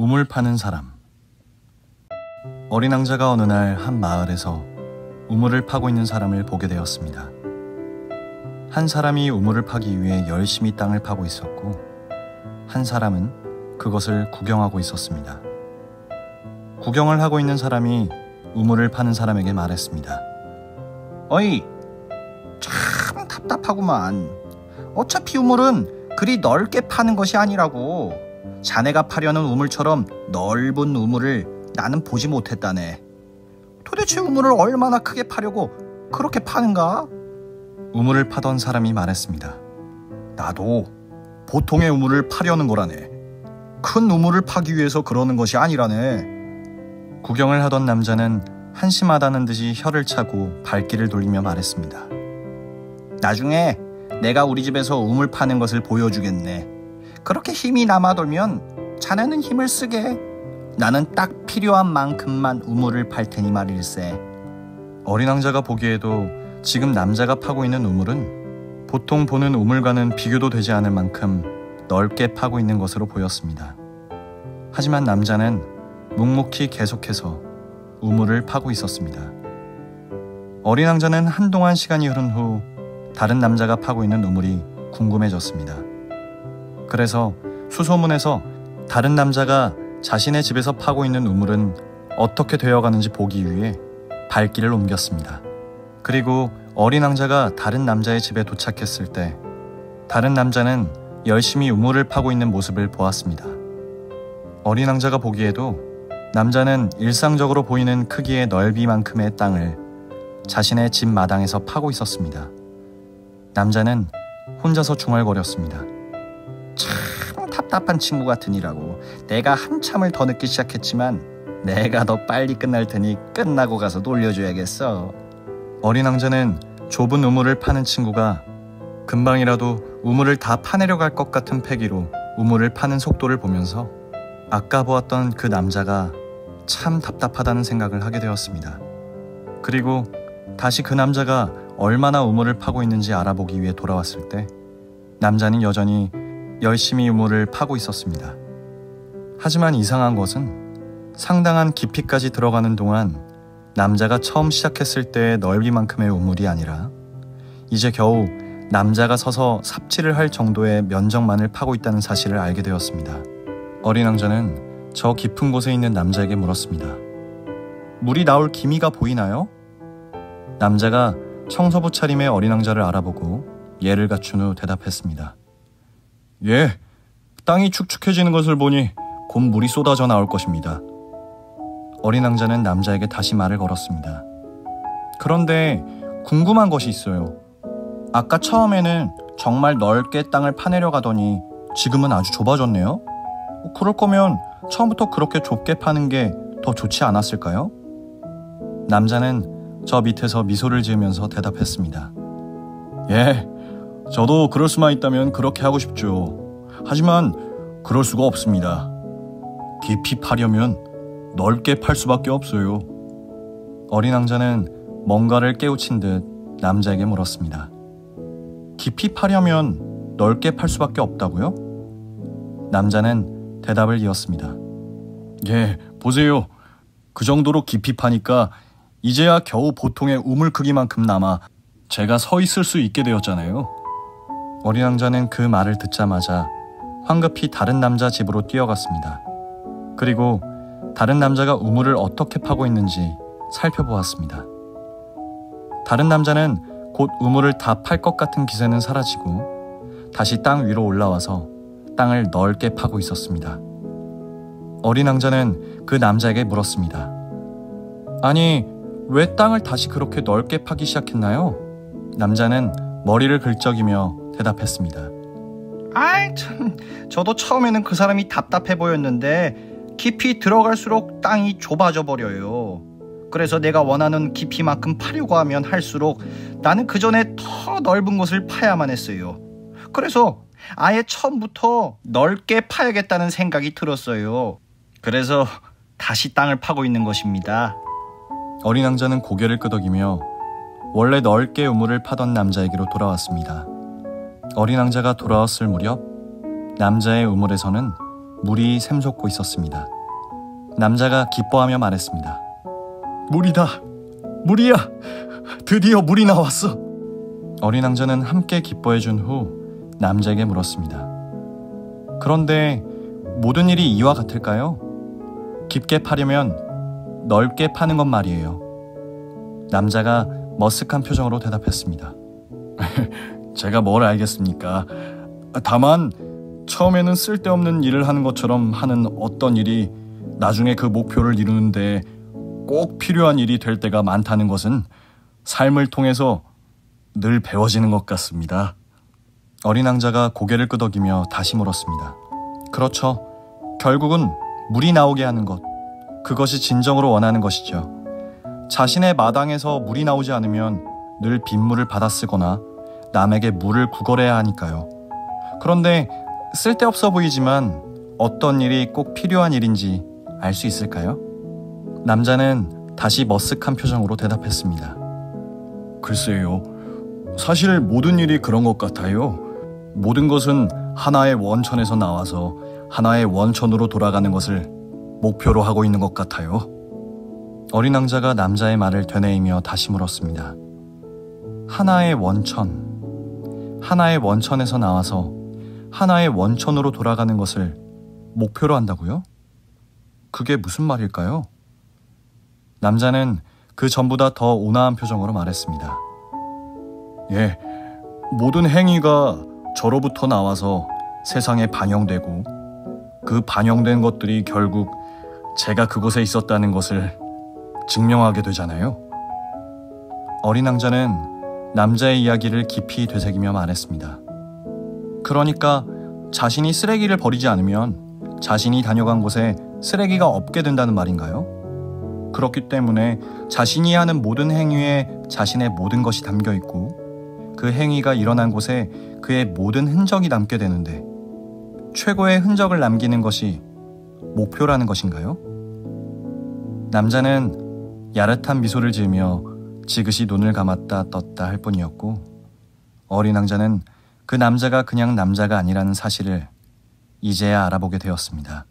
우물 파는 사람. 어린 왕자가 어느 날 한 마을에서 우물을 파고 있는 사람을 보게 되었습니다. 한 사람이 우물을 파기 위해 열심히 땅을 파고 있었고, 한 사람은 그것을 구경하고 있었습니다. 구경을 하고 있는 사람이 우물을 파는 사람에게 말했습니다. 어이, 참 답답하구만. 어차피 우물은 그리 넓게 파는 것이 아니라고. 자네가 파려는 우물처럼 넓은 우물을 나는 보지 못했다네. 도대체 우물을 얼마나 크게 파려고 그렇게 파는가? 우물을 파던 사람이 말했습니다. 나도 보통의 우물을 파려는 거라네. 큰 우물을 파기 위해서 그러는 것이 아니라네. 구경을 하던 남자는 한심하다는 듯이 혀를 차고 발길을 돌리며 말했습니다. 나중에 내가 우리 집에서 우물 파는 것을 보여주겠네. 그렇게 힘이 남아돌면 자네는 힘을 쓰게. 나는 딱 필요한 만큼만 우물을 팔 테니 말일세. 어린 왕자가 보기에도 지금 남자가 파고 있는 우물은 보통 보는 우물과는 비교도 되지 않을 만큼 넓게 파고 있는 것으로 보였습니다. 하지만 남자는 묵묵히 계속해서 우물을 파고 있었습니다. 어린 왕자는 한동안 시간이 흐른 후 다른 남자가 파고 있는 우물이 궁금해졌습니다. 그래서 수소문해서 다른 남자가 자신의 집에서 파고 있는 우물은 어떻게 되어가는지 보기 위해 발길을 옮겼습니다. 그리고 어린 왕자가 다른 남자의 집에 도착했을 때 다른 남자는 열심히 우물을 파고 있는 모습을 보았습니다. 어린 왕자가 보기에도 남자는 일상적으로 보이는 크기의 넓이만큼의 땅을 자신의 집 마당에서 파고 있었습니다. 남자는 혼자서 중얼거렸습니다. 참 답답한 친구 같으니라고. 내가 한참을 더 늦게 시작했지만 내가 더 빨리 끝날 테니 끝나고 가서 놀려줘야겠어. 어린 왕자는 좁은 우물을 파는 친구가 금방이라도 우물을 다 파내려 갈 것 같은 패기로 우물을 파는 속도를 보면서 아까 보았던 그 남자가 참 답답하다는 생각을 하게 되었습니다. 그리고 다시 그 남자가 얼마나 우물을 파고 있는지 알아보기 위해 돌아왔을 때 남자는 여전히 열심히 우물을 파고 있었습니다. 하지만 이상한 것은 상당한 깊이까지 들어가는 동안 남자가 처음 시작했을 때의 넓이만큼의 우물이 아니라 이제 겨우 남자가 서서 삽질을 할 정도의 면적만을 파고 있다는 사실을 알게 되었습니다. 어린 왕자는 저 깊은 곳에 있는 남자에게 물었습니다. 물이 나올 기미가 보이나요? 남자가 청소부 차림의 어린 왕자를 알아보고 예를 갖춘 후 대답했습니다. 예, 땅이 축축해지는 것을 보니 곧 물이 쏟아져 나올 것입니다. 어린 왕자는 남자에게 다시 말을 걸었습니다. 그런데 궁금한 것이 있어요. 아까 처음에는 정말 넓게 땅을 파내려 가더니 지금은 아주 좁아졌네요. 그럴 거면 처음부터 그렇게 좁게 파는 게 더 좋지 않았을까요? 남자는 저 밑에서 미소를 지으면서 대답했습니다. 예, 저도 그럴 수만 있다면 그렇게 하고 싶죠. 하지만 그럴 수가 없습니다. 깊이 파려면 넓게 팔 수밖에 없어요. 어린 왕자는 뭔가를 깨우친 듯 남자에게 물었습니다. 깊이 파려면 넓게 팔 수밖에 없다고요? 남자는 대답을 이었습니다. 예, 보세요. 그 정도로 깊이 파니까 이제야 겨우 보통의 우물 크기만큼 남아 제가 서 있을 수 있게 되었잖아요. 어린 왕자는 그 말을 듣자마자 황급히 다른 남자 집으로 뛰어갔습니다. 그리고 다른 남자가 우물을 어떻게 파고 있는지 살펴보았습니다. 다른 남자는 곧 우물을 다 팔 것 같은 기세는 사라지고 다시 땅 위로 올라와서 땅을 넓게 파고 있었습니다. 어린 왕자는 그 남자에게 물었습니다. 아니, 왜 땅을 다시 그렇게 넓게 파기 시작했나요? 남자는 머리를 긁적이며 대답했습니다. 아이 참, 저도 처음에는 그 사람이 답답해 보였는데 깊이 들어갈수록 땅이 좁아져 버려요. 그래서 내가 원하는 깊이만큼 파려고 하면 할수록 나는 그 전에 더 넓은 곳을 파야만 했어요. 그래서 아예 처음부터 넓게 파야겠다는 생각이 들었어요. 그래서 다시 땅을 파고 있는 것입니다. 어린 왕자는 고개를 끄덕이며 원래 넓게 우물을 파던 남자에게로 돌아왔습니다. 어린 왕자가 돌아왔을 무렵 남자의 우물에서는 물이 샘솟고 있었습니다. 남자가 기뻐하며 말했습니다. 물이다. 물이야. 드디어 물이 나왔어. 어린 왕자는 함께 기뻐해준 후 남자에게 물었습니다. 그런데 모든 일이 이와 같을까요? 깊게 파려면 넓게 파는 것 말이에요. 남자가 머쓱한 표정으로 대답했습니다. 제가 뭘 알겠습니까? 다만 처음에는 쓸데없는 일을 하는 것처럼 하는 어떤 일이 나중에 그 목표를 이루는데 꼭 필요한 일이 될 때가 많다는 것은 삶을 통해서 늘 배워지는 것 같습니다. 어린 왕자가 고개를 끄덕이며 다시 물었습니다. 그렇죠. 결국은 물이 나오게 하는 것, 그것이 진정으로 원하는 것이죠. 자신의 마당에서 물이 나오지 않으면 늘 빗물을 받아 쓰거나 남에게 물을 구걸해야 하니까요. 그런데 쓸데없어 보이지만 어떤 일이 꼭 필요한 일인지 알 수 있을까요? 남자는 다시 머쓱한 표정으로 대답했습니다. 글쎄요. 사실 모든 일이 그런 것 같아요. 모든 것은 하나의 원천에서 나와서 하나의 원천으로 돌아가는 것을 목표로 하고 있는 것 같아요. 어린 왕자가 남자의 말을 되뇌이며 다시 물었습니다. 하나의 원천, 하나의 원천에서 나와서 하나의 원천으로 돌아가는 것을 목표로 한다고요? 그게 무슨 말일까요? 남자는 그 전보다 더 온화한 표정으로 말했습니다. 예, 모든 행위가 저로부터 나와서 세상에 반영되고 그 반영된 것들이 결국 제가 그곳에 있었다는 것을 증명하게 되잖아요. 어린 왕자는 남자의 이야기를 깊이 되새기며 말했습니다. 그러니까 자신이 쓰레기를 버리지 않으면 자신이 다녀간 곳에 쓰레기가 없게 된다는 말인가요? 그렇기 때문에 자신이 하는 모든 행위에 자신의 모든 것이 담겨 있고 그 행위가 일어난 곳에 그의 모든 흔적이 남게 되는데 최고의 흔적을 남기는 것이 목표라는 것인가요? 남자는 야릇한 미소를 지으며 지그시 눈을 감았다 떴다 할 뿐이었고 어린 왕자는 그 남자가 그냥 남자가 아니라는 사실을 이제야 알아보게 되었습니다.